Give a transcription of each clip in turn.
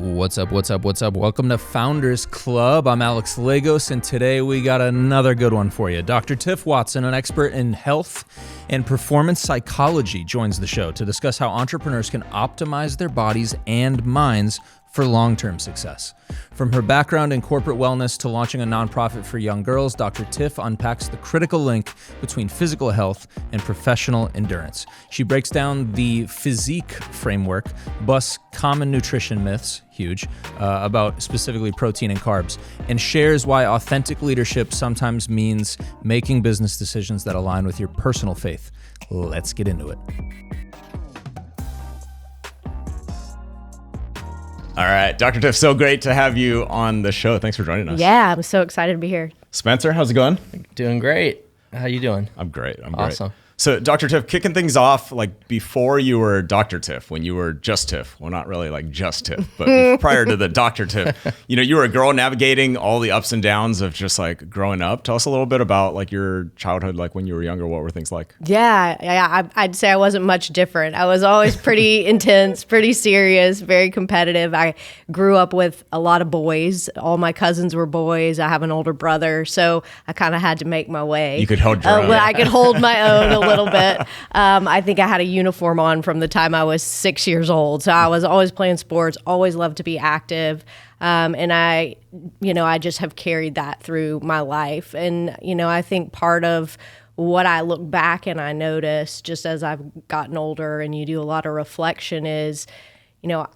What's up, what's up, what's up? Welcome to Founders Club. I'm Alex Lagos, and today we got another good one for you. Dr. Tiff Watson, an expert in health and performance psychology, joins the show to discuss how entrepreneurs can optimize their bodies and minds for long-term success. From her background in corporate wellness to launching a nonprofit for young girls, Dr. Tiff unpacks the critical link between physical health and professional endurance. She breaks down the Physique framework, busts common nutrition myths, huge, about specifically protein and carbs, and shares why authentic leadership sometimes means making business decisions that align with your personal faith. Let's get into it. All right, Dr. Tiff, so great to have you on the show. Thanks for joining us. Yeah, I'm so excited to be here. Spencer, how's it going? Doing great. How you doing? I'm great. Awesome. So, Dr. Tiff, kicking things off, like before you were Dr. Tiff, when you were just Tiff, well, not really like just Tiff, but prior to the Dr. Tiff, you were a girl navigating all the ups and downs of just like growing up. Tell us a little bit about like your childhood, like when you were younger. What were things like? Yeah, I'd say I wasn't much different. I was always pretty intense, pretty serious, very competitive. I grew up with a lot of boys. All my cousins were boys. I have an older brother, so I kind of had to make my way. You could hold your own. I could hold my own a little bit. I think I had a uniform on from the time I was 6 years old. So I was always playing sports, always loved to be active. And I just have carried that through my life. And, I think part of what I look back and I notice just as I've gotten older and you do a lot of reflection is,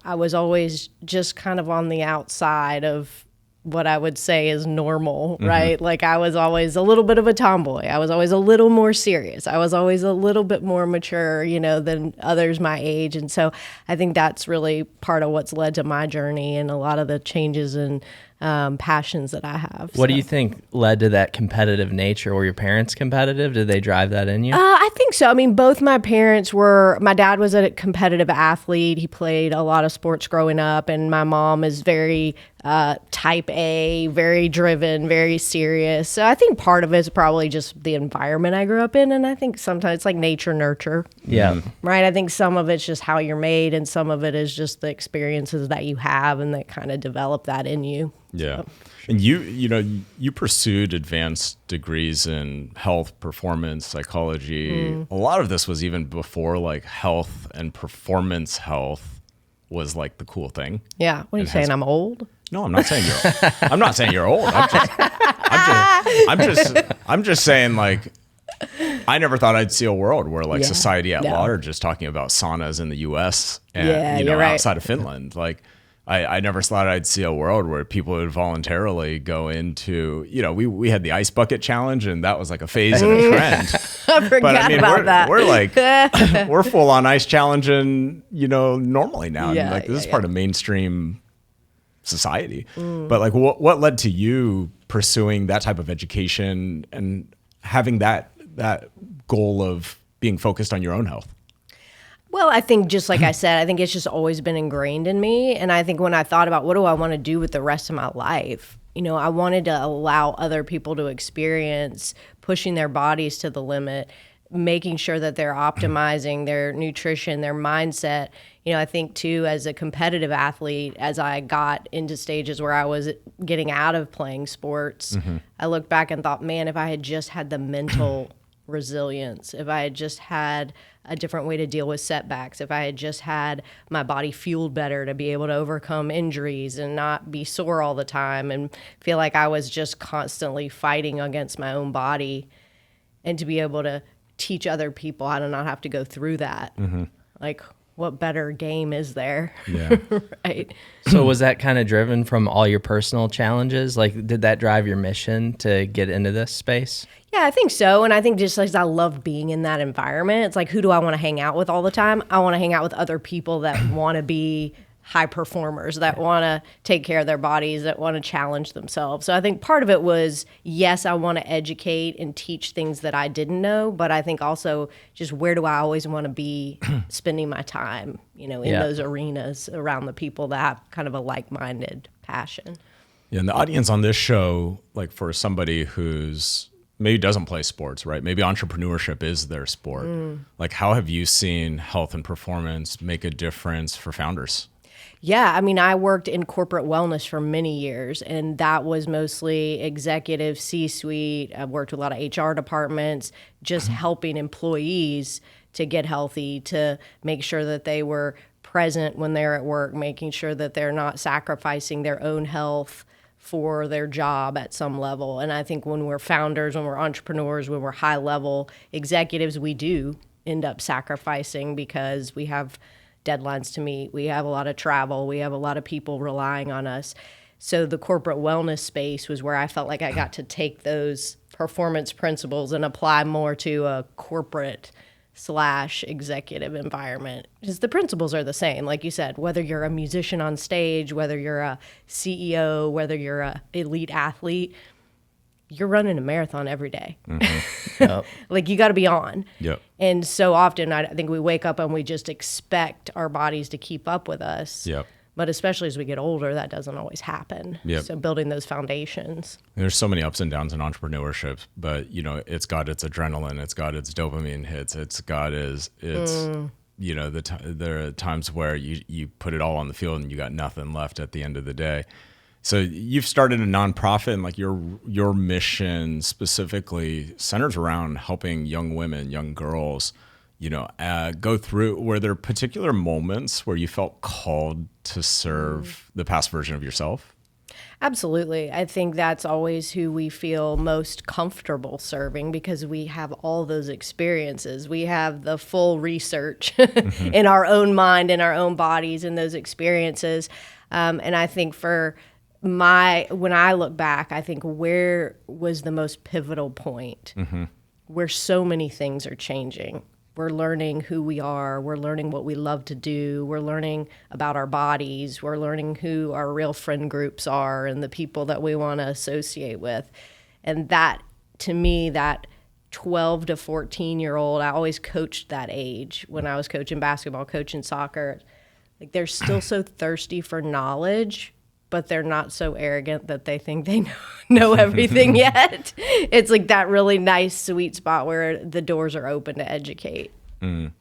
I was always just kind of on the outside of what I would say is normal, right? Mm-hmm. Like I was always a little bit of a tomboy. I was always a little more serious. I was always a little bit more mature, than others my age. And so I think that's really part of what's led to my journey and a lot of the changes and passions that I have. What do you think led to that competitive nature? Were your parents competitive? Did they drive that in you? I think so. I mean, both my parents my dad was a competitive athlete. He played a lot of sports growing up, and my mom is very type A, very driven, very serious. So I think part of it is probably just the environment I grew up in, and I think sometimes it's like nature, nurture. Yeah. Right? I think some of it's just how you're made, and some of it is just the experiences that you have and that kind of develop that in you. Yeah. And you pursued advanced degrees in health, performance, psychology. A lot of this was even before like health and performance health was like the cool thing. Yeah. What are you saying? I'm old? No, I'm not saying you're old. I'm not saying you're old. I'm just saying like I never thought I'd see a world where like society at large is talking about saunas in the US and outside of Finland. Like I never thought I'd see a world where people would voluntarily go into, we had the ice bucket challenge and that was like a phase and a trend. I forgot about that. We're like, we're full on ice challenging, normally now. Yeah, and this is part of mainstream society. But like what led to you pursuing that type of education and having that goal of being focused on your own health? Well, I think just like I said, I think it's just always been ingrained in me. And I think when I thought about what do I want to do with the rest of my life, I wanted to allow other people to experience pushing their bodies to the limit, making sure that they're optimizing their nutrition, their mindset. I think too, as a competitive athlete, as I got into stages where I was getting out of playing sports, I looked back and thought, man, if I had just had the mental resilience, if I had just had a different way to deal with setbacks, if I had just had my body fueled better to be able to overcome injuries and not be sore all the time and feel like I was just constantly fighting against my own body, and to be able to teach other people how to not have to go through that. Like, what better game is there? Yeah. Right. So was that kind of driven from all your personal challenges? Like, did that drive your mission to get into this space? Yeah, I think so. And I think just like I love being in that environment. It's like, who do I want to hang out with all the time? I want to hang out with other people that want to be high performers, that want to take care of their bodies, that want to challenge themselves. So I think part of it was, yes, I want to educate and teach things that I didn't know, but I think also just where do I always want to be spending my time, in those arenas around the people that have kind of a like-minded passion. Yeah, and the audience on this show, like for somebody who's maybe doesn't play sports, right? Maybe entrepreneurship is their sport. Like, how have you seen health and performance make a difference for founders? Yeah, I mean, I worked in corporate wellness for many years, and that was mostly executive C-suite. I've worked with a lot of HR departments, just helping employees to get healthy, to make sure that they were present when they're at work, making sure that they're not sacrificing their own health for their job at some level. And I think when we're founders, when we're entrepreneurs, when we're high-level executives, we do end up sacrificing because we have deadlines to meet. We have a lot of travel. We have a lot of people relying on us. So the corporate wellness space was where I felt like I got to take those performance principles and apply more to a corporate / executive environment. Because the principles are the same, like you said, whether you're a musician on stage, whether you're a CEO, whether you're an elite athlete, you're running a marathon every day. Mm-hmm. Yep. Like, you got to be on. Yep. And so often I think we wake up and we just expect our bodies to keep up with us. Yep. But especially as we get older, that doesn't always happen. Yep. So building those foundations. There's so many ups and downs in entrepreneurship, but it's got its adrenaline, it's got its dopamine hits, it's got its there are times where you put it all on the field and you got nothing left at the end of the day. So you've started a nonprofit, and like your mission specifically centers around helping young women, young girls, go through. Were there particular moments where you felt called to serve the past version of yourself? Absolutely. I think that's always who we feel most comfortable serving, because we have all those experiences. We have the full research in our own mind, in our own bodies, in those experiences. And I think when I look back, I think where was the most pivotal point where so many things are changing. We're learning who we are. We're learning what we love to do. We're learning about our bodies. We're learning who our real friend groups are and the people that we want to associate with. And that, to me, that 12 to 14-year-old, I always coached that age when I was coaching basketball, coaching soccer. Like, they're still so thirsty for knowledge, but they're not so arrogant that they think they know everything yet. It's like that really nice sweet spot where the doors are open to educate. Mm.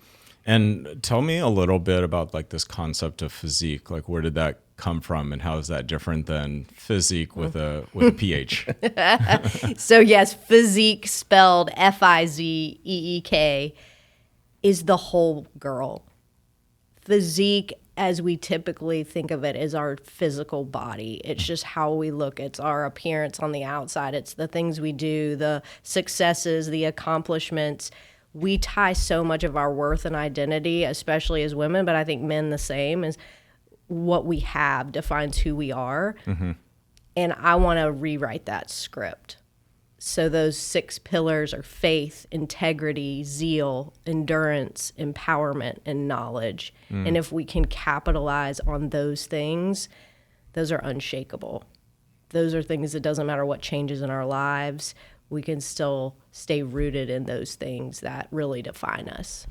And tell me a little bit about like this concept of physique. Like, where did that come from, and how is that different than physique with a PH? So yes, physique, spelled Fizeek, is the whole girl. Physique, as we typically think of it, is our physical body. It's just how we look. It's our appearance on the outside. It's the things we do, the successes, the accomplishments. We tie so much of our worth and identity, especially as women, but I think men the same, is what we have defines who we are. Mm-hmm. And I want to rewrite that script. So those 6 pillars are faith, integrity, zeal, endurance, empowerment, and knowledge. And if we can capitalize on those things, those are unshakable. Those are things that doesn't matter what changes in our lives, we can still stay rooted in those things that really define us.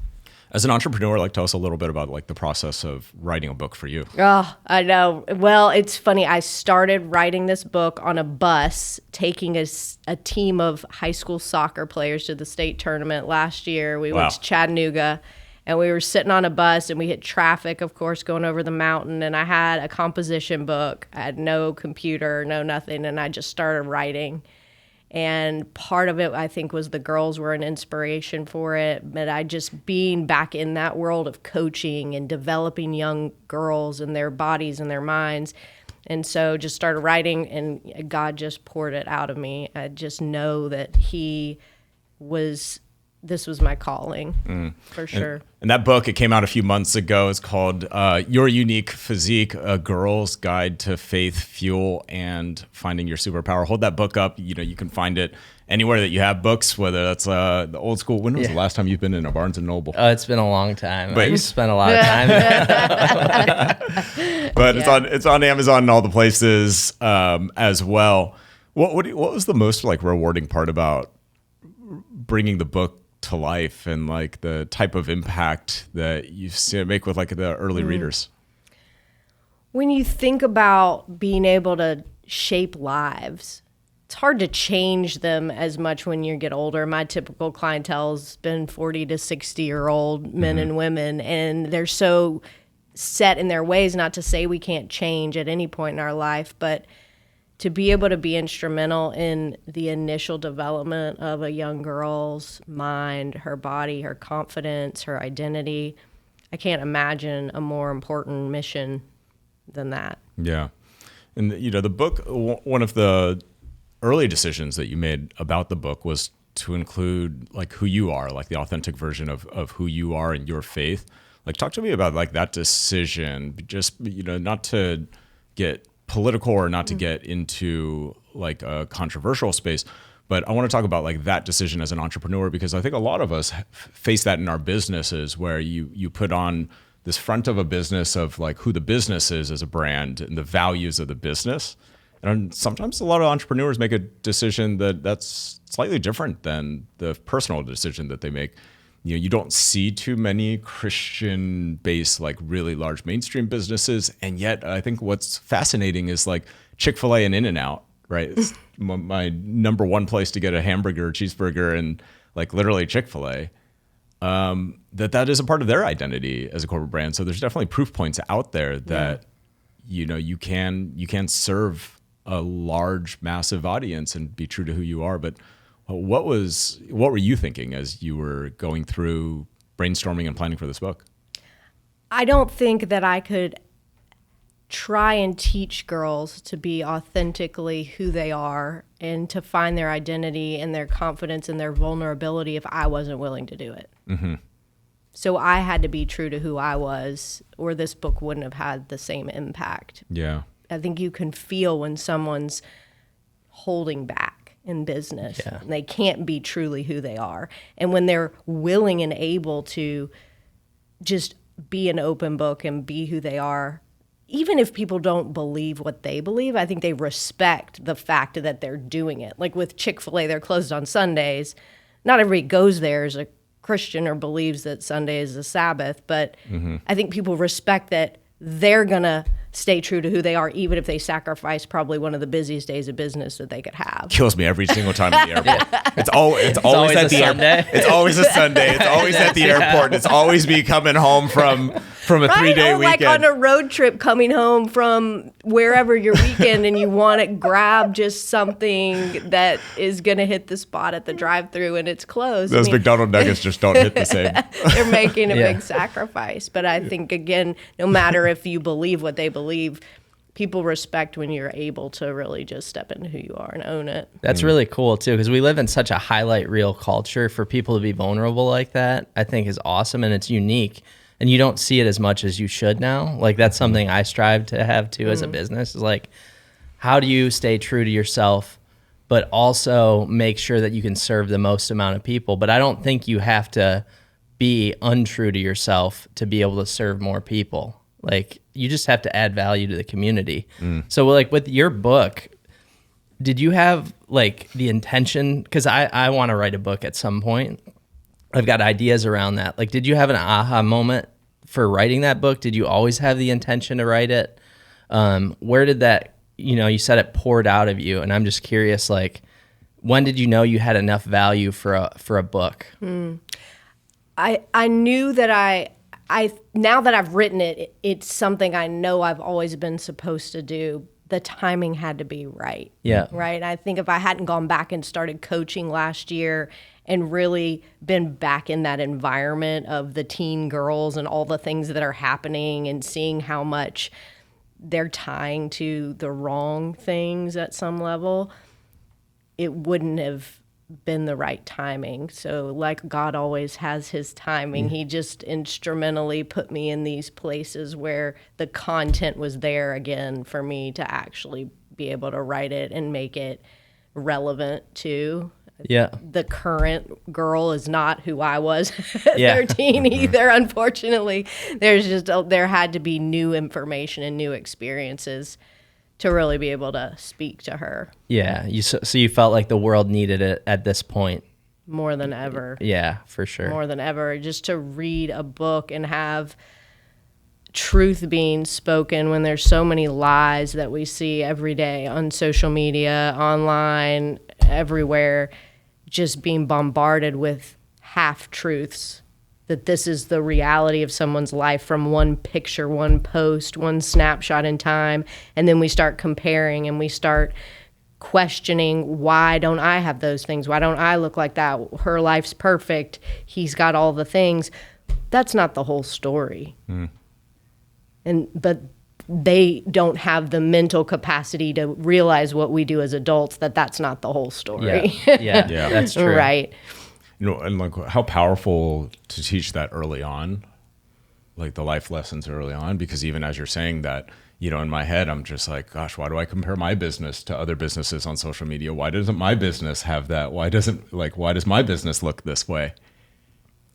As an entrepreneur, like, tell us a little bit about like the process of writing a book for you. Oh, I know. Well, it's funny. I started writing this book on a bus, taking a team of high school soccer players to the state tournament last year. We went to Chattanooga, and we were sitting on a bus, and we hit traffic, of course, going over the mountain. And I had a composition book. I had no computer, no nothing, and I just started writing. And part of it, I think, was the girls were an inspiration for it. But I just being back in that world of coaching and developing young girls and their bodies and their minds. And so just started writing, and God just poured it out of me. I just know that this was my calling, for sure. And that book, it came out a few months ago. It's called Your Unique Physique, A Girl's Guide to Faith, Fuel, and Finding Your Superpower. Hold that book up. You can find it anywhere that you have books, whether that's the old school. When was the last time you've been in a Barnes & Noble? Oh, it's been a long time. But I used to spend a lot of time there. But it's on Amazon and all the places as well. What was the most like rewarding part about bringing the book to life, and like the type of impact that you make with like the early readers? When you think about being able to shape lives, it's hard to change them as much when you get older. My typical clientele's been 40 to 60-year-old men and women, and they're so set in their ways. Not to say we can't change at any point in our life, but to be able to be instrumental in the initial development of a young girl's mind, her body, her confidence, her identity, I can't imagine a more important mission than that. Yeah. And, the book, one of the early decisions that you made about the book was to include like who you are, like the authentic version of who you are and your faith. Like, talk to me about like that decision, just, not to get political or not to get into like a controversial space, but I want to talk about like that decision as an entrepreneur, because I think a lot of us face that in our businesses, where you put on this front of a business of like who the business is as a brand and the values of the business. And sometimes a lot of entrepreneurs make a decision that's slightly different than the personal decision that they make. You don't see too many Christian-based, like really large mainstream businesses. And yet I think what's fascinating is like Chick-fil-A and In-N-Out, right? It's my number one place to get a hamburger or cheeseburger, and like literally Chick-fil-A, that is a part of their identity as a corporate brand. So there's definitely proof points out there that, you can serve a large, massive audience and be true to who you are. But what were you thinking as you were going through brainstorming and planning for this book? I don't think that I could try and teach girls to be authentically who they are and to find their identity and their confidence and their vulnerability if I wasn't willing to do it. Mm-hmm. So I had to be true to who I was, or this book wouldn't have had the same impact. Yeah. I think you can feel when someone's holding back in business. Yeah. They can't be truly who they are. And when they're willing and able to just be an open book and be who they are, even if people don't believe what they believe, I think they respect the fact that they're doing it. Like with Chick-fil-A, they're closed on Sundays. Not everybody goes there as a Christian or believes that Sunday is a Sabbath, but I think people respect that they're going to stay true to who they are, even if they sacrifice probably one of the busiest days of business that they could have. Kills me every single time at the airport. It's always at the airport. It's always a Sunday. It's always at the airport. It's always me coming home from a 3-day weekend. Like on a road trip coming home from wherever your weekend, and you want to grab just something that is going to hit the spot at the drive-thru and it's closed. Those McDonald's nuggets just don't hit the same. They're making a big sacrifice. But I think, again, no matter if you believe what they believe, people respect when you're able to really just step into who you are and own it. That's really cool too, because we live in such a highlight reel culture. For people to be vulnerable like that, I think is awesome, and it's unique, and you don't see it as much as you should now. Like, that's something I strive to have too as a business, is like, how do you stay true to yourself but also make sure that you can serve the most amount of people? But I don't think you have to be untrue to yourself to be able to serve more people. Like, you just have to add value to the community. So like with your book, did you have like the intention, because I want to write a book at some point. I've got ideas around that. Like, did you have an aha moment for writing that book? Did you always have the intention to write it? Where did that, you said it poured out of you, and I'm just curious, like, when did you know you had enough value for a book? I knew that now that I've written it, it's something I know I've always been supposed to do. The timing had to be right. Yeah. Right. I think if I hadn't gone back and started coaching last year and really been back in that environment of the teen girls and all the things that are happening and seeing how much they're tying to the wrong things at some level, it wouldn't have been the right timing. So like God always has his timing, he just instrumentally put me in these places where the content was there again for me to actually be able to write it and make it relevant to the current girl is not who I was at 13 either, unfortunately. There had to be new information and new experiences to really be able to speak to her. Yeah, so you felt like the world needed it at this point. More than ever. Yeah, for sure. More than ever. Just to read a book and have truth being spoken when there's so many lies that we see every day on social media, online, everywhere, just being bombarded with half-truths that this is the reality of someone's life from one picture, one post, one snapshot in time. And then we start comparing and we start questioning, why don't I have those things? Why don't I look like that? Her life's perfect. He's got all the things. That's not the whole story. But they don't have the mental capacity to realize what we do as adults, that's not the whole story. Yeah, that's true. Right. And like how powerful to teach that early on, like the life lessons early on, because even as you're saying that, in my head, I'm just like, gosh, why do I compare my business to other businesses on social media? Why doesn't my business have that? Why does my business look this way?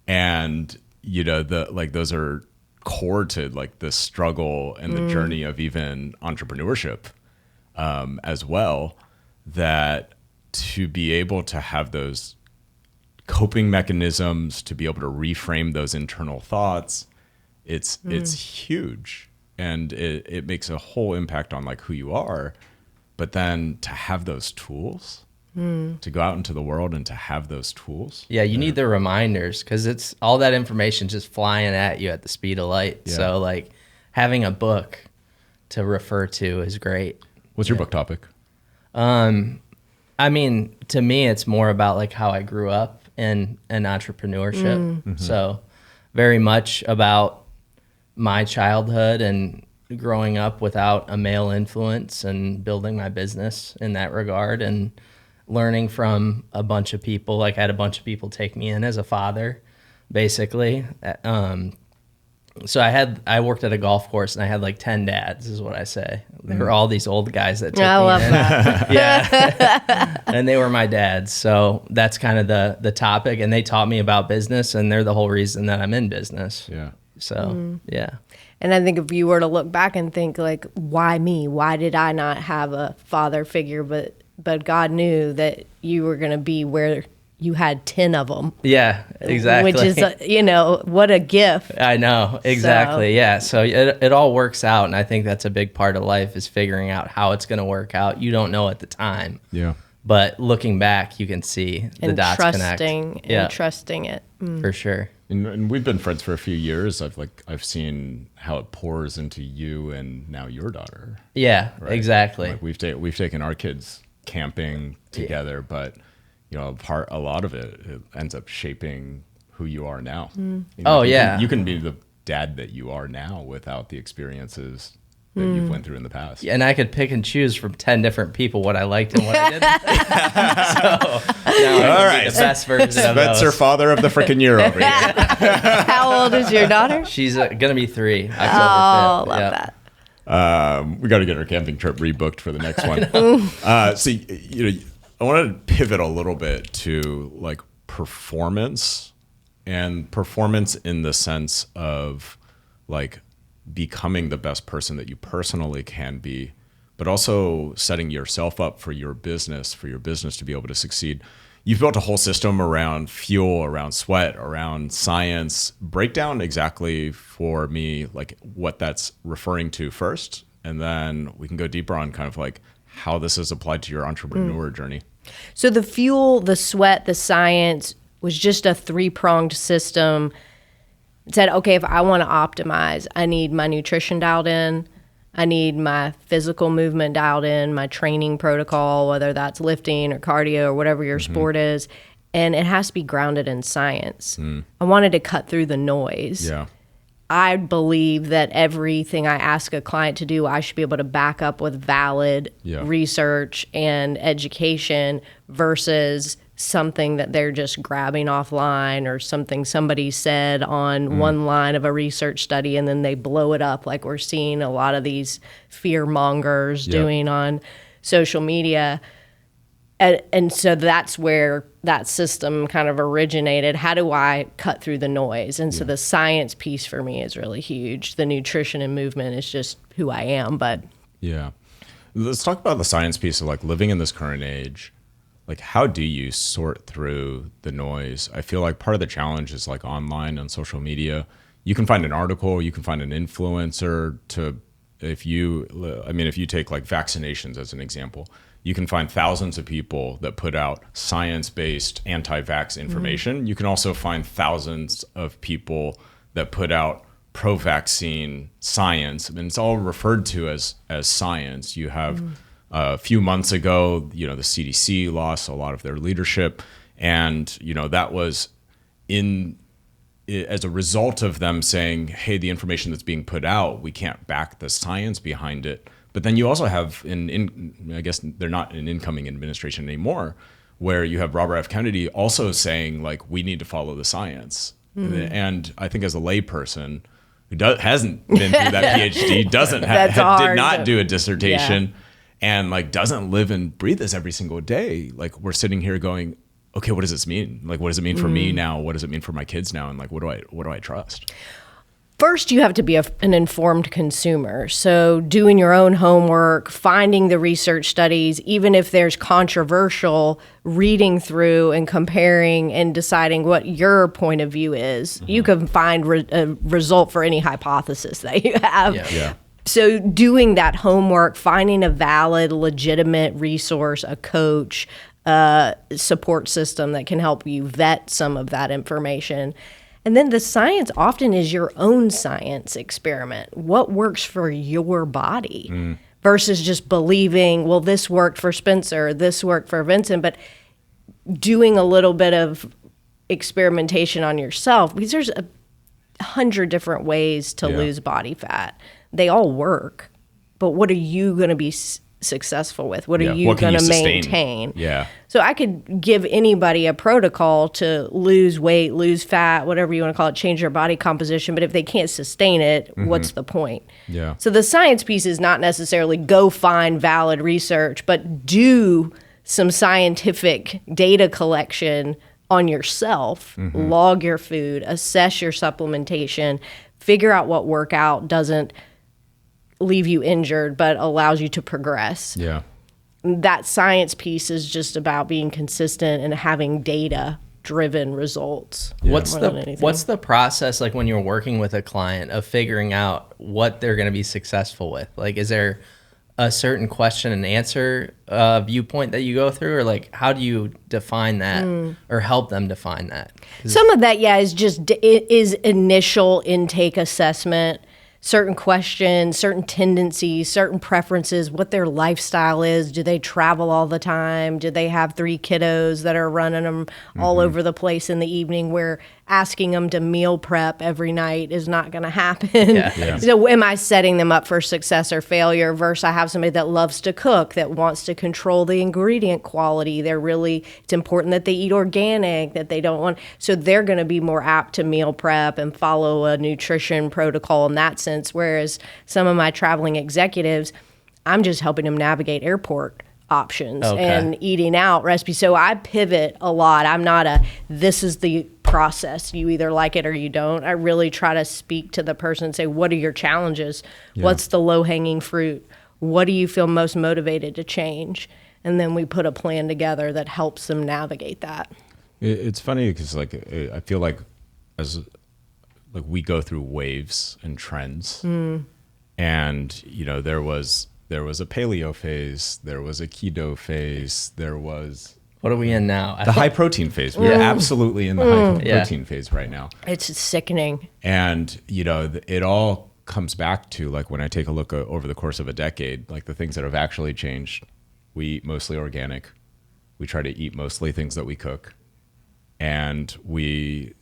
And, those are core to like the struggle and the journey of even entrepreneurship as well, that to be able to have those coping mechanisms, to be able to reframe those internal thoughts, it's huge. And it makes a whole impact on like who you are. But then to have those tools, to go out into the world and to have those tools. Yeah, you need the reminders, because it's all that information just flying at you at the speed of light. Yeah. So like having a book to refer to is great. What's your book topic? I mean, to me, it's more about like how I grew up in entrepreneurship. So very much about my childhood and growing up without a male influence and building my business in that regard, and learning from a bunch of people. Like I had a bunch of people take me in as a father, basically. So I worked at a golf course and I had like 10 dads, is what I say. They were all these old guys that took me in. I love that. Yeah. And they were my dads. So that's kind of the topic. And they taught me about business, and they're the whole reason that I'm in business. Yeah. So, yeah. And I think if you were to look back and think like, why me? Why did I not have a father figure? But God knew that you were going to be where you had 10 of them. Yeah, exactly. Which is, what a gift. I know, exactly. So. Yeah, so it all works out, and I think that's a big part of life, is figuring out how it's going to work out. You don't know at the time. Yeah. But looking back, you can see the dots connect. And trusting it. For sure. And we've been friends for a few years. I've seen how it pours into you and now your daughter. Yeah, right? Exactly. Like we've taken our kids camping together, but a lot of it ends up shaping who you are now. You can be the dad that you are now without the experiences that you've went through in the past. And I could pick and choose from 10 different people what I liked and what I didn't. So now all right, the best version of Spencer, those. Father of the freaking year over here. How old is your daughter? She's gonna be 3. October 5th. Love that. We got to get our camping trip rebooked for the next one. I want to pivot a little bit to like performance in the sense of like becoming the best person that you personally can be, but also setting yourself up for your business to be able to succeed. You've built a whole system around fuel, around sweat, around science. Break down exactly for me like what that's referring to first, and then we can go deeper on kind of like how this is applied to your entrepreneur journey. So the fuel, the sweat, the science was just a 3-pronged system. It said, okay, if I want to optimize, I need my nutrition dialed in. I need my physical movement dialed in, my training protocol, whether that's lifting or cardio or whatever your sport is. And it has to be grounded in science. I wanted to cut through the noise. Yeah. I believe that everything I ask a client to do, I should be able to back up with valid research and education versus something that they're just grabbing offline or something somebody said on one line of a research study and then they blow it up like we're seeing a lot of these fear mongers doing on social media. And so that's where that system kind of originated. How do I cut through the noise? And so the science piece for me is really huge. The nutrition and movement is just who I am. But yeah, let's talk about the science piece of like living in this current age. Like, how do you sort through the noise? I feel like part of the challenge is like online on social media. You can find an article, you can find an influencer if you take like vaccinations as an example, you can find thousands of people that put out science-based anti-vax information. You can also find thousands of people that put out pro-vaccine science, and it's all referred to as science. You have a few months ago, the CDC lost a lot of their leadership, and that was as a result of them saying, hey, the information that's being put out, we can't back the science behind it. But then you also have, I guess they're not an incoming administration anymore, where you have Robert F. Kennedy also saying, like, we need to follow the science. And I think as a layperson who hasn't been through that PhD, did not do a dissertation, and like doesn't live and breathe this every single day, like we're sitting here going, okay, what does this mean? Like, what does it mean for me now? What does it mean for my kids now? And like, what do I trust? First, you have to be an informed consumer. So doing your own homework, finding the research studies, even if there's controversial, reading through and comparing and deciding what your point of view is. You can find a result for any hypothesis that you have. Yeah. So doing that homework, finding a valid, legitimate resource, a coach, support system that can help you vet some of that information. And then the science often is your own science experiment. What works for your body versus just believing, well, this worked for Spencer, this worked for Vincent, but doing a little bit of experimentation on yourself, because there's 100 different ways to lose body fat. They all work, but what are you going to be successful with? What are you going to maintain? Yeah. So I could give anybody a protocol to lose weight, lose fat, whatever you want to call it, change their body composition. But if they can't sustain it, what's the point? Yeah. So the science piece is not necessarily go find valid research, but do some scientific data collection on yourself, log your food, assess your supplementation, figure out what workout doesn't leave you injured but allows you to progress. Yeah. That science piece is just about being consistent and having data driven results. Yeah. What's the process like when you're working with a client of figuring out what they're going to be successful with? Like, is there a certain question and answer viewpoint that you go through, or like how do you define that or help them define that? Some of that, is initial intake assessment. Certain questions, certain tendencies, certain preferences, what their lifestyle is. Do they travel all the time? Do they have 3 kiddos that are running them all over the place in the evening, where asking them to meal prep every night is not going to happen? Yeah. So am I setting them up for success or failure versus I have somebody that loves to cook, that wants to control the ingredient quality. It's important that they eat organic, that they don't want, so they're going to be more apt to meal prep and follow a nutrition protocol in that sense. Whereas some of my traveling executives, I'm just helping them navigate airport options and eating out recipes. So I pivot a lot. I'm not this is the process. You either like it or you don't. I really try to speak to the person and say, what are your challenges? Yeah. What's the low-hanging fruit? What do you feel most motivated to change? And then we put a plan together that helps them navigate that. It's funny because I feel like we go through waves and trends, and there was a paleo phase, there was a keto phase, there was what are we in now? The high protein phase. We're absolutely in the high protein phase right now. It's sickening. And it all comes back to, like, when I take a look over the course of a decade, like the things that have actually changed. We eat mostly organic. We try to eat mostly things that we cook, and we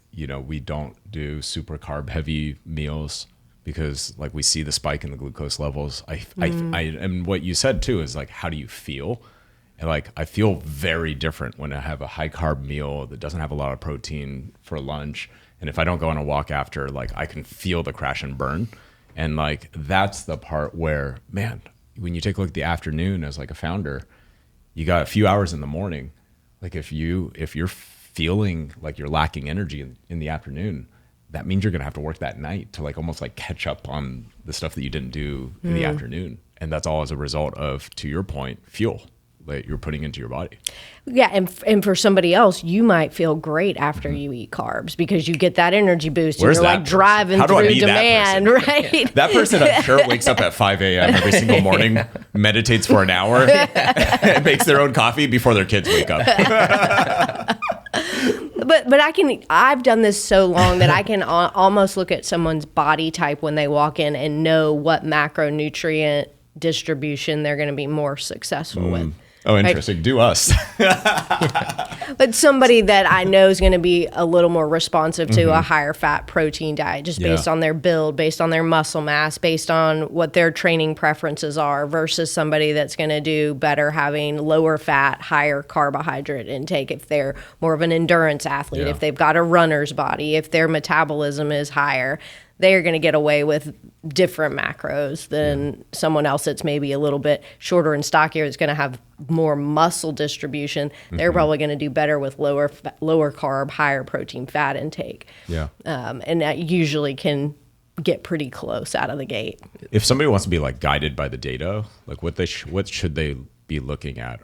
don't do super carb heavy meals because, like, we see the spike in the glucose levels. And what you said too is, like, how do you feel? And, like, I feel very different when I have a high carb meal that doesn't have a lot of protein for lunch. And if I don't go on a walk after, like, I can feel the crash and burn. And, like, that's the part where, man, when you take a look at the afternoon as, like, a founder, you got a few hours in the morning. Like, if you're feeling like you're lacking energy in the afternoon, that means you're going to have to work that night to, like, almost like catch up on the stuff that you didn't do in the afternoon. And that's all as a result of, to your point, fuel. that you're putting into your body. Yeah, and for somebody else, you might feel great after you eat carbs because you get that energy boost. Where's and you're that like driving person? How do I through be demand, that person? right? That person, I'm sure, wakes up at 5 a.m. every single morning, meditates for an hour, and makes their own coffee before their kids wake up. But I've done this so long that I can almost look at someone's body type when they walk in and know what macronutrient distribution they're going to be more successful with. Oh, interesting. Right? Do us. But somebody that I know is going to be a little more responsive to a higher fat protein diet, just based on their build, based on their muscle mass, based on what their training preferences are, versus somebody that's going to do better having lower fat, higher carbohydrate intake if they're more of an endurance athlete, if they've got a runner's body, if their metabolism is higher. They're going to get away with different macros than someone else that's maybe a little bit shorter and stockier, that's going to have more muscle distribution. They're probably going to do better with lower carb, higher protein fat intake. Yeah. And that usually can get pretty close out of the gate. If somebody wants to be like guided by the data, like what should they be looking at?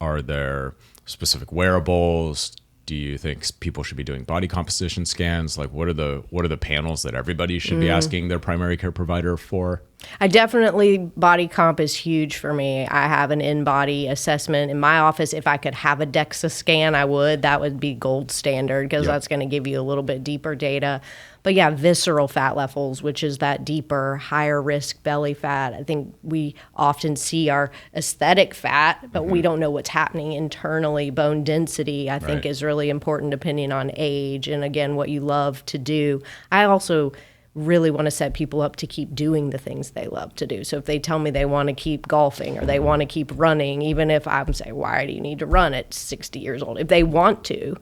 Are there specific wearables? Do you think people should be doing body composition scans? Like, what are the panels that everybody should be asking their primary care provider for? Body comp is huge for me. I have an in-body assessment in my office. If I could have a DEXA scan, I would. That would be gold standard because that's going to give you a little bit deeper data. But yeah, visceral fat levels, which is that deeper, higher risk belly fat. I think we often see our aesthetic fat, but we don't know what's happening internally. Bone density, I think, is really important depending on age and, again, what you love to do. I also really want to set people up to keep doing the things they love to do. So if they tell me they want to keep golfing or they want to keep running, even if I'm saying, why do you need to run at 60 years old? If they want to,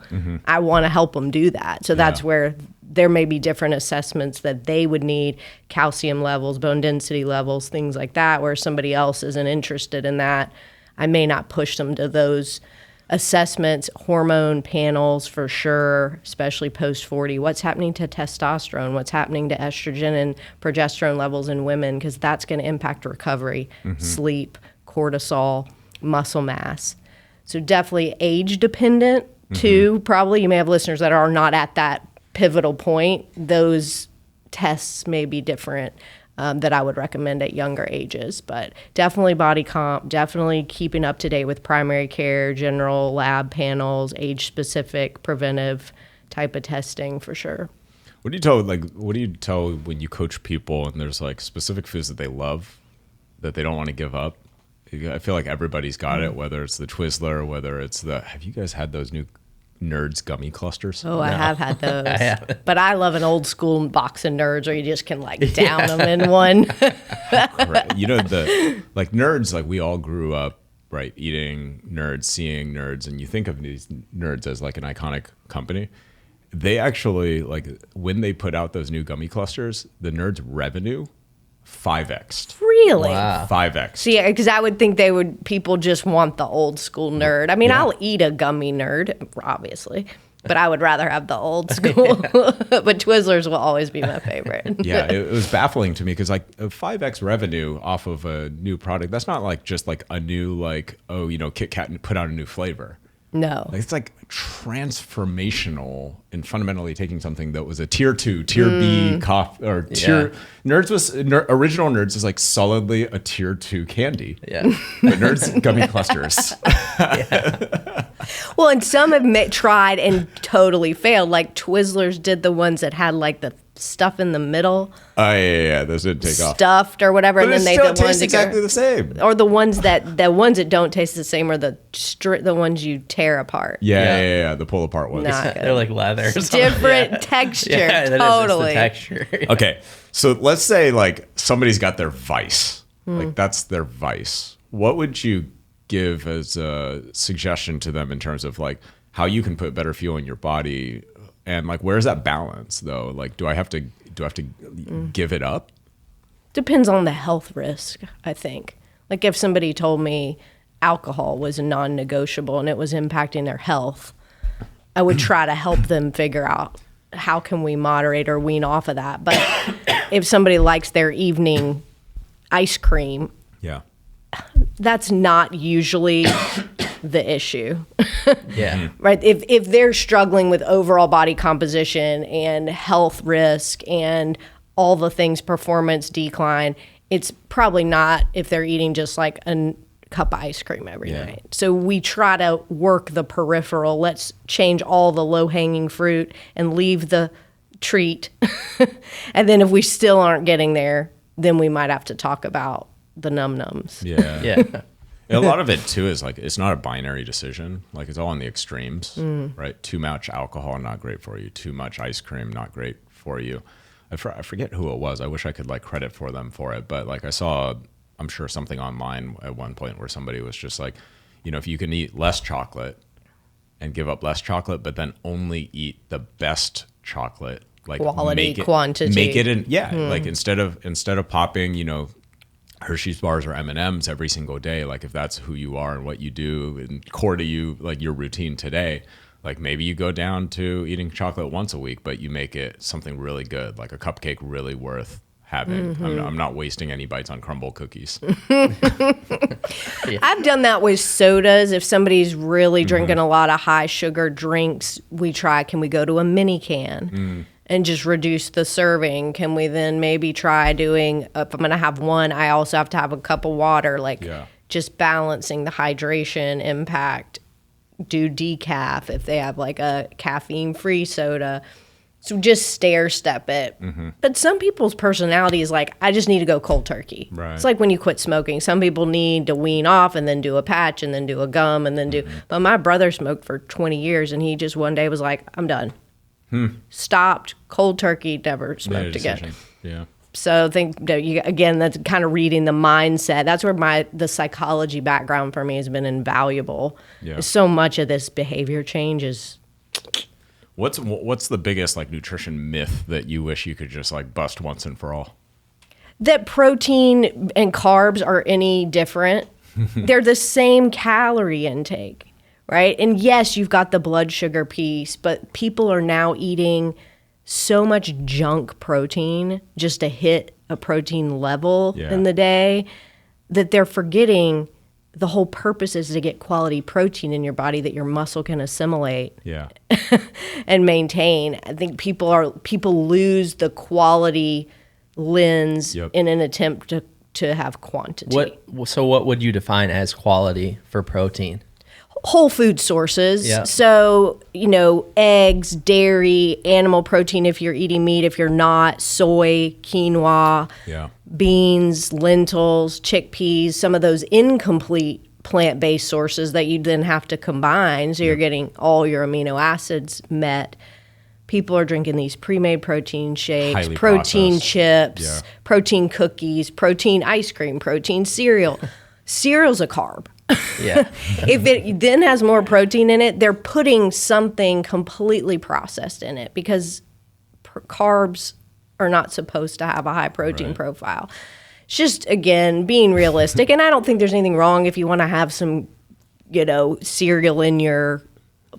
I want to help them do that. So that's where there may be different assessments that they would need, calcium levels, bone density levels, things like that, where somebody else isn't interested in that. I may not push them to those assessments. Hormone panels for sure, especially post 40. What's happening to testosterone? What's happening to estrogen and progesterone levels in women? Because that's going to impact recovery, sleep, cortisol, muscle mass. So definitely age dependent too. Probably you may have listeners that are not at that pivotal point. Those tests may be different. That I would recommend at younger ages, but definitely body comp, definitely keeping up to date with primary care, general lab panels, age-specific, preventive type of testing for sure. What do you tell when you coach people and there's like specific foods that they love that they don't want to give up? I feel like everybody's got it, whether it's the Twizzler, whether it's have you guys had those new Nerds gummy clusters? Oh, no. I have had those. But I love an old school box of Nerds where you just can like down them in one. You know, Nerds, like we all grew up, right, eating Nerds, seeing Nerds, and you think of these Nerds as like an iconic company. They actually, like when they put out those new gummy clusters, the Nerds revenue 5x'd. Really? Wow. 5x. See, because I would think people just want the old school Nerd. I mean, I'll eat a gummy Nerd, obviously, but I would rather have the old school. But Twizzlers will always be my favorite. Yeah, it was baffling to me because like a 5x revenue off of a new product, that's not like just like a new Kit Kat put out a new flavor. No. It's like transformational and fundamentally taking something that was a tier 2, tier B coffee or tier original Nerds is like solidly a tier 2 candy. Yeah. But Nerds gummy clusters. Well, and some have tried and totally failed. Like Twizzlers did the ones that had like the stuff in the middle. Oh yeah, those didn't take off. Stuffed or whatever, but and then they still taste exactly the same. Or the ones that don't taste the same are the ones you tear apart. Yeah, the pull apart ones. They're like leather. Different texture. Yeah, totally. That is just the texture. Okay, so let's say like somebody's got their vice, like that's their vice. What would you give as a suggestion to them in terms of like how you can put better fuel in your body? And like, where's that balance though? Like, do I have to give it up? Depends on the health risk, I think. Like if somebody told me alcohol was a non-negotiable and it was impacting their health, I would try to help them figure out how can we moderate or wean off of that. But if somebody likes their evening ice cream, that's not usually the issue. Yeah. Right? If they're struggling with overall body composition and health risk and all the things, performance decline, it's probably not if they're eating just like a cup of ice cream every night. So we try to work the peripheral. Let's change all the low-hanging fruit and leave the treat. And then if we still aren't getting there, then we might have to talk about the num-nums. Yeah. Yeah. A lot of it too is like, it's not a binary decision. Like it's all in the extremes, right? Too much alcohol, not great for you. Too much ice cream, not great for you. I forget who it was. I wish I could like credit for them for it. But like I saw, I'm sure something online at one point where somebody was just like, you know, if you can eat less chocolate and give up less chocolate, but then only eat the best chocolate, like quality, quantity. Make it in, like instead of popping, you know, Hershey's bars or M&Ms every single day, like if that's who you are and what you do and core to you, like your routine today, like maybe you go down to eating chocolate once a week, but you make it something really good, like a cupcake really worth having. I'm not wasting any bites on crumble cookies. I've done that with sodas. If somebody's really drinking a lot of high sugar drinks, we try, can we go to a mini can? And just reduce the serving? Can we then maybe try doing, if I'm going to have one, I also have to have a cup of water, like just balancing the hydration impact. Do decaf if they have like a caffeine-free soda. So just stair step it. But some people's personality is like, I just need to go cold turkey. Right. It's like when you quit smoking. Some people need to wean off and then do a patch and then do a gum and then do. But my brother smoked for 20 years and he just one day was like, I'm done. Stopped, cold turkey, never smoked again. Yeah. So I think that again, that's kind of reading the mindset. That's where the psychology background for me has been invaluable. Yeah. So much of this behavior change is. What's the biggest like nutrition myth that you wish you could just like bust once and for all? That protein and carbs are any different. They're the same calorie intake. Right? And yes, you've got the blood sugar piece, but people are now eating so much junk protein just to hit a protein level in the day that they're forgetting the whole purpose is to get quality protein in your body that your muscle can assimilate and maintain. I think people lose the quality lens in an attempt to have quantity. So what would you define as quality for protein? Whole food sources. So, you know, eggs, dairy, animal protein if you're eating meat, if you're not, soy, quinoa, beans, lentils, chickpeas, some of those incomplete plant-based sources that you then have to combine so you're getting all your amino acids met. People are drinking these pre-made protein shakes, highly protein processed chips, protein cookies, protein ice cream, protein cereal. Cereal's a carb. If it then has more protein in it, they're putting something completely processed in it because carbs are not supposed to have a high protein profile. It's just, again, being realistic. And I don't think there's anything wrong if you want to have some, you know, cereal in your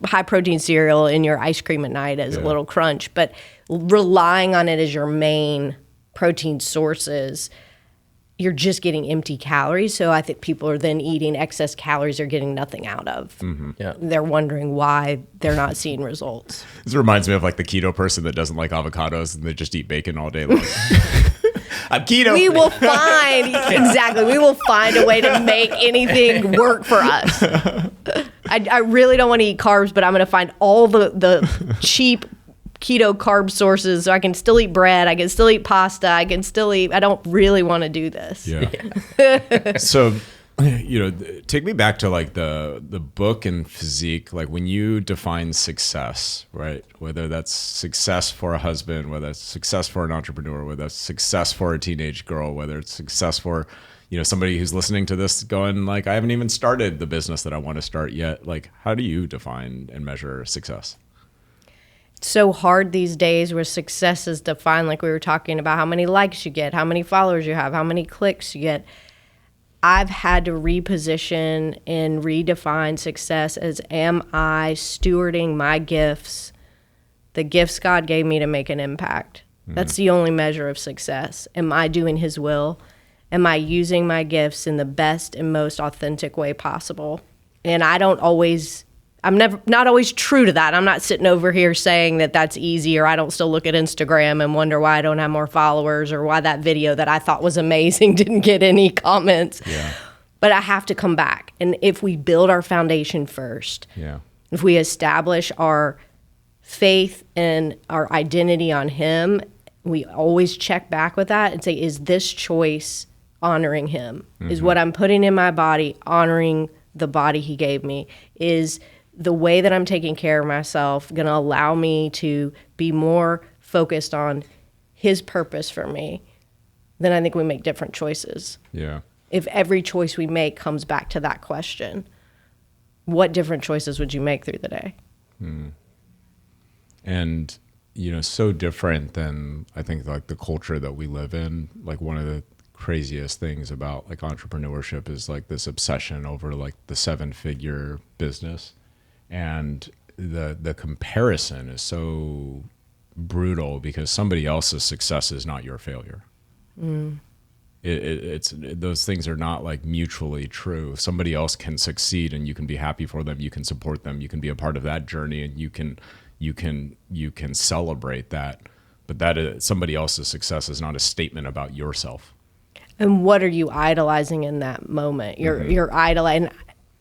high protein cereal in your ice cream at night as a little crunch. But relying on it as your main protein sources, you're just getting empty calories. So I think people are then eating excess calories they're getting nothing out of. They're wondering why they're not seeing results. This reminds me of like the keto person that doesn't like avocados and they just eat bacon all day long. I'm keto. We will find, we will find a way to make anything work for us. I really don't want to eat carbs, but I'm going to find all the cheap keto carb sources so I can still eat bread, I can still eat pasta, I don't really want to do this. So, you know, take me back to like the book and Physique, like when you define success, right? Whether that's success for a husband, whether it's success for an entrepreneur, whether it's success for a teenage girl, whether it's success for, you know, somebody who's listening to this going like, I haven't even started the business that I want to start yet. Like, how do you define and measure success? So hard these days where success is defined, like we were talking about, how many likes you get, how many followers you have, how many clicks you get. I've had to reposition and redefine success as, am I stewarding my gifts, the gifts God gave me to make an impact? That's the only measure of success. Am I doing his will? am I using my gifts in the best and most authentic way possible? And I'm not always true to that. I'm not sitting over here saying that that's easy, or I don't still look at Instagram and wonder why I don't have more followers, or why that video that I thought was amazing didn't get any comments. Yeah. But I have to come back. And if we build our foundation first, if we establish our faith and our identity on him, we always check back with that and say, is this choice honoring him? Is what I'm putting in my body honoring the body he gave me? Is the way that I'm taking care of myself going to allow me to be more focused on his purpose for me? Then I think we make different choices. Yeah. If every choice we make comes back to that question, what different choices would you make through the day? And, so different than, I think, like the culture that we live in. Like, one of the craziest things about like entrepreneurship is like this obsession over like the 7-figure business. And the comparison is so brutal because somebody else's success is not your failure. It's those things are not like mutually true. Somebody else can succeed and you can be happy for them. You can support them. You can be a part of that journey, and you can celebrate that. But that is, somebody else's success is not a statement about yourself. And what are you idolizing in that moment? You're idolizing.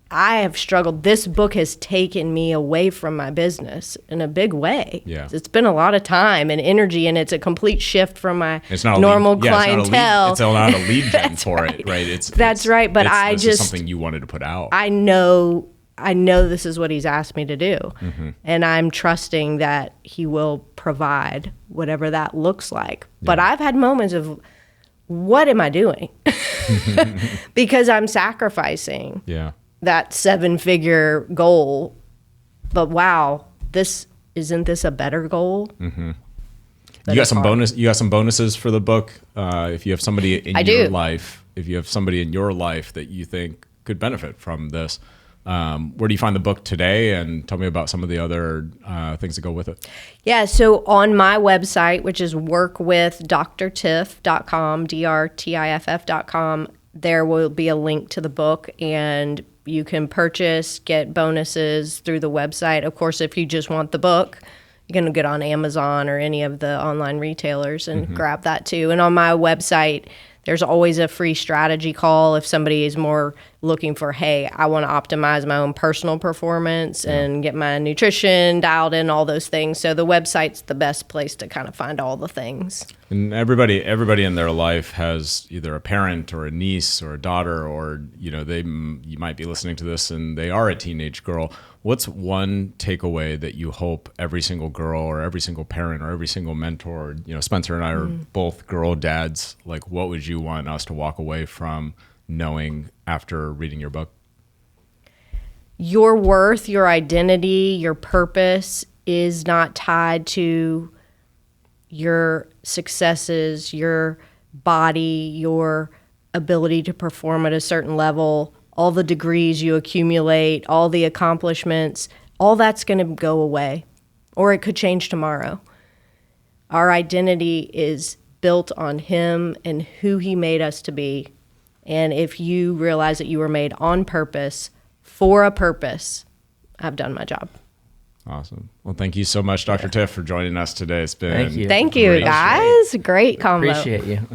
I have struggled. This book has taken me away from my business in a big way. Yeah. It's been a lot of time and energy, and it's a complete shift from my normal clientele. It's not a lead gen for it, right? That's right. But this is something you wanted to put out. I know this is what he's asked me to do. And I'm trusting that he will provide whatever that looks like. Yeah. But I've had moments of, what am I doing? Because I'm sacrificing. Yeah. That 7-figure goal, but wow, isn't this a better goal? You got some bonuses for the book. If you have somebody in your life, that you think could benefit from this, where do you find the book today? And tell me about some of the other things that go with it. Yeah, so on my website, which is workwithdrtiff.com, drtiff.com, there will be a link to the book, and you can get bonuses through the website. Of course, if you just want the book, you can get on Amazon or any of the online retailers and grab that too. And on my website, there's always a free strategy call if somebody is more looking for, hey, I want to optimize my own personal performance and get my nutrition dialed in, all those things. So the website's the best place to kind of find all the things. And everybody in their life has either a parent or a niece or a daughter, or you might be listening to this and they are a teenage girl. What's one takeaway that you hope every single girl or every single parent or every single mentor, Spencer and I are both girl dads, like what would you want us to walk away from knowing after reading your book? Your worth, your identity, your purpose is not tied to your successes, your body, your ability to perform at a certain level, all the degrees you accumulate, all the accomplishments, all that's going to go away, or it could change tomorrow. Our identity is built on him and who he made us to be. And if you realize that you were made on purpose, for a purpose, I've done my job. Awesome. Well, thank you so much, Dr. Tiff, for joining us today. It's been Thank you, guys. Great combo. Appreciate you.